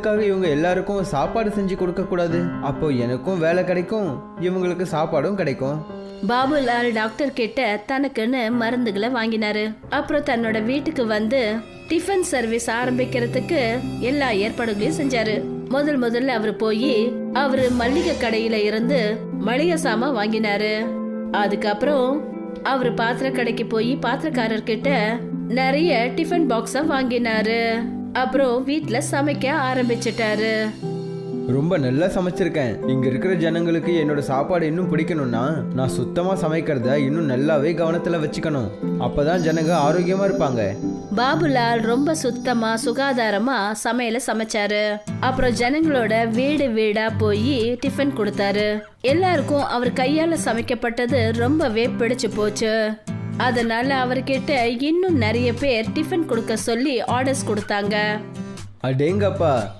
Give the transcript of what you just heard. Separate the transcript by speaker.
Speaker 1: எதுக்காக இவங்க எல்லாருக்கும் சாப்பாடு செஞ்சு கொடுக்க கூடாது? அப்போ எனக்கும் வேலை கிடைக்கும், இவங்களுக்கு சாப்பாடும் கிடைக்கும்.
Speaker 2: பாபுலால் டாக்டர் கிட்ட தனக்குன்னு மருந்துகளை வாங்கினாரு. அப்புறம் தன்னோட வீட்டுக்கு வந்து டிஃபன் சர்வீஸ் ஆரம்பிக்கிறதுக்கு எல்லா ஏற்பாடுகளையும் செஞ்சாரு. முதல்ல அவரு போய் அவரு மளிகை கடையில இருந்து மளிகை சாமான் வாங்கினாரு. அதுக்கப்புறம் அவரு பாத்திர கடைக்கு போய் பாத்திரக்காரர்கிட்ட நிறைய டிஃபன் பாக்ஸ வாங்கினாரு. அப்புறம் வீட்டுல சமைக்க ஆரம்பிச்சிட்டாரு.
Speaker 1: ரொம்ப நல்லா சமைச்சிருக்கேன். இங்க இருக்கிற ஜனங்களுக்கு என்னோட சாப்பாடு இன்னும் பிடிக்கணும்னா நான் சுத்தமா சமைக்கிறத இன்னும் நல்லாவே கவனத்துல வச்சுக்கணும். அப்பதான் ஜனங்க ஆரோக்கியமா இருப்பாங்க.
Speaker 2: பாபுலால் ரொம்ப சுத்தமா சுகாதாரமா சமையல சமைச்சாரு. அப்புறம் ஜனங்களோட வீடு வீடா போய் டிஃபன் கொடுத்தாரு. எல்லாருக்கும் அவர் கையால சமைக்கப்பட்டது ரொம்பவே பிடிச்சு போச்சு. அதனால அவர்கிட்ட இன்னும் நிறைய பேர் டிஃபன் கொடுக்க சொல்லி ஆர்டர்ஸ் கொடுத்தாங்க.
Speaker 1: அடேங்கப்பா,